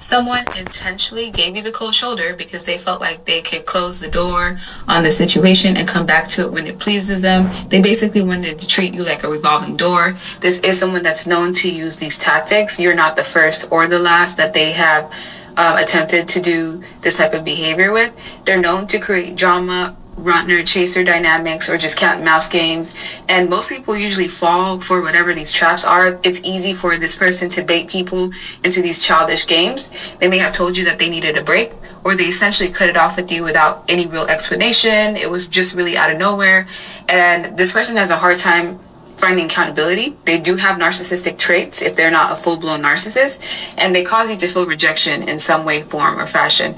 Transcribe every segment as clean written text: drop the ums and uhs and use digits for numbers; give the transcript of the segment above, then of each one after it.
Someone intentionally gave you the cold shoulder because they felt like they could close the door on the situation and come back to it when it pleases them. They basically wanted to treat you like a revolving door. This is someone that's known to use these tactics. You're not the first or the last that they have attempted to do this type of behavior with. They're known to create drama, runner chaser dynamics, or just cat and mouse games, and most people usually fall for whatever these traps are. It's easy for this person to bait people into these childish games. They may have told you that they needed a break, or they essentially cut it off with you without any real explanation. It was just really out of nowhere, and this person has a hard time finding accountability. They do have narcissistic traits if they're not a full-blown narcissist, and they cause you to feel rejection in some way, form, or fashion.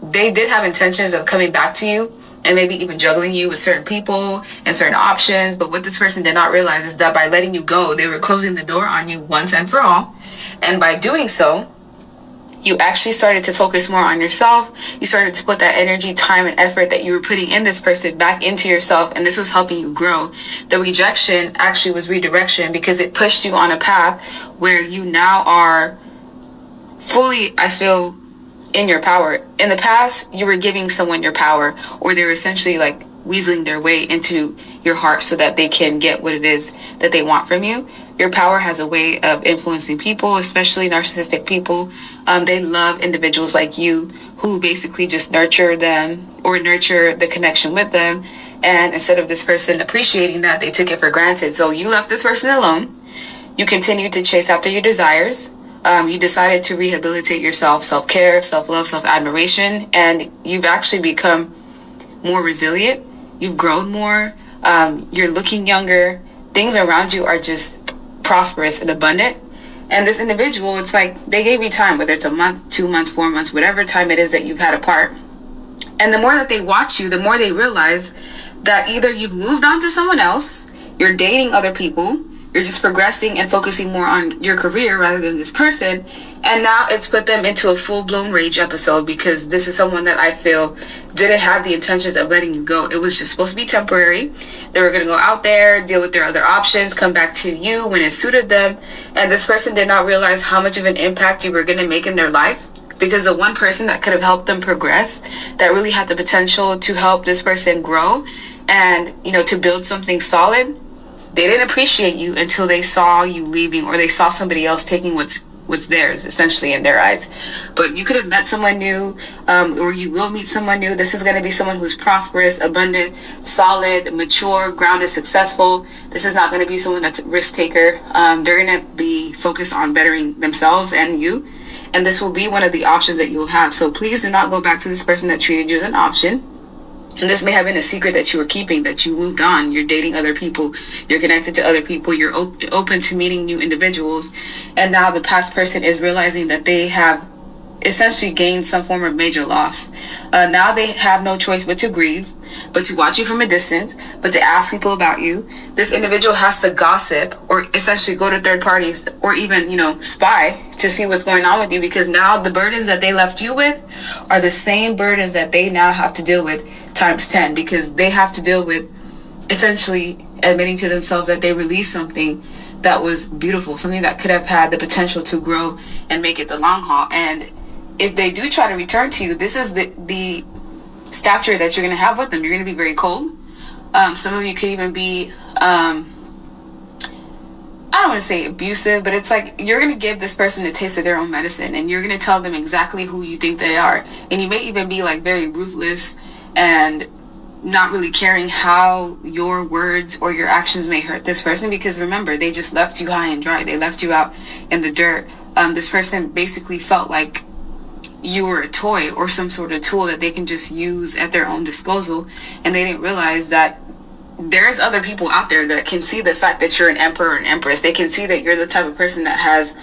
They did have intentions of coming back to you and maybe even juggling you with certain people and certain options. But what this person did not realize is that by letting you go, they were closing the door on you once and for all. And by doing so, you actually started to focus more on yourself. You started to put that energy, time, and effort that you were putting in this person back into yourself, and this was helping you grow. The rejection actually was redirection because it pushed you on a path where you now are fully, I feel, in your power. In the past, you were giving someone your power, or they were essentially like weaseling their way into your heart so that they can get what it is that they want from you. Your power has a way of influencing people, especially narcissistic people. They love individuals like you who basically just nurture them or nurture the connection with them. And instead of this person appreciating that, they took it for granted. So you left this person alone. You continued to chase after your desires. You decided to rehabilitate yourself, self-care, self-love, self-admiration, and you've actually become more resilient. You've grown more. You're looking younger. Things around you are just prosperous and abundant. And this individual, it's like they gave you time, whether it's a month, 2 months, 4 months, whatever time it is that you've had apart. And the more that they watch you, the more they realize that either you've moved on to someone else, you're dating other people, you're just progressing and focusing more on your career rather than this person. And now it's put them into a full-blown rage episode because this is someone that I feel didn't have the intentions of letting you go. It was just supposed to be temporary. They were going to go out there, deal with their other options, come back to you when it suited them. And this person did not realize how much of an impact you were going to make in their life, because the one person that could have helped them progress, that really had the potential to help this person grow and, to build something solid, they didn't appreciate you until they saw you leaving, or they saw somebody else taking what's theirs, essentially, in their eyes. But you could have met someone new, or you will meet someone new. This is going to be someone who's prosperous, abundant, solid, mature, grounded, successful. This is not going to be someone that's a risk taker. They're going to be focused on bettering themselves and you. And this will be one of the options that you'll have. So please do not go back to this person that treated you as an option. And this may have been a secret that you were keeping, that you moved on. You're dating other people. You're connected to other people. You're open to meeting new individuals. And now the past person is realizing that they have essentially gained some form of major loss. Now they have no choice but to grieve, but to watch you from a distance, but to ask people about you. This individual has to gossip or essentially go to third parties or even, spy to see what's going on with you, because now the burdens that they left you with are the same burdens that they now have to deal with times 10, because they have to deal with essentially admitting to themselves that they released something that was beautiful, something that could have had the potential to grow and make it the long haul. And if they do try to return to you, this is the stature that you're going to have with them. You're going to be very cold. Some of you could even be, I don't want to say abusive, but it's like you're going to give this person a taste of their own medicine, and you're going to tell them exactly who you think they are. And you may even be like very ruthless and not really caring how your words or your actions may hurt this person, because remember, they just left you high and dry. They left you out in the dirt. This person basically felt like you were a toy or some sort of tool that they can just use at their own disposal, and they didn't realize that there's other people out there that can see the fact that you're an emperor or an empress. They can see that you're the type of person that has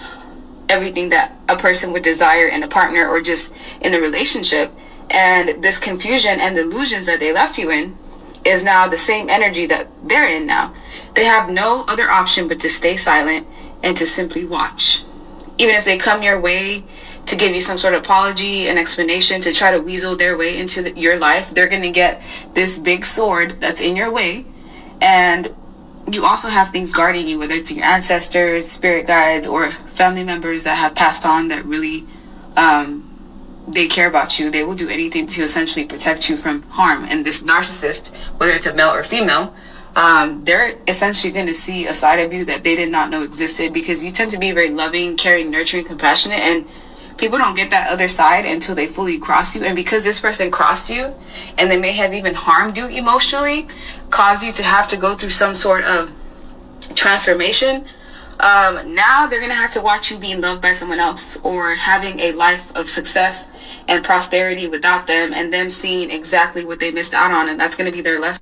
everything that a person would desire in a partner or just in a relationship. And this confusion and the illusions that they left you in is now the same energy that they're in now. They have no other option but to stay silent and to simply watch. Even if they come your way to give you some sort of apology and explanation to try to weasel their way into your life, they're going to get this big sword that's in your way. And you also have things guarding you, whether it's your ancestors, spirit guides, or family members that have passed on that really they care about you. They will do anything to essentially protect you from harm. And this narcissist, whether it's a male or female, they're essentially going to see a side of you that they did not know existed, because you tend to be very loving, caring, nurturing, compassionate, and people don't get that other side until they fully cross you. And because this person crossed you, and they may have even harmed you emotionally, caused you to have to go through some sort of transformation, now they're gonna have to watch you being loved by someone else, or having a life of success and prosperity without them, and them seeing exactly what they missed out on, and that's gonna be their lesson.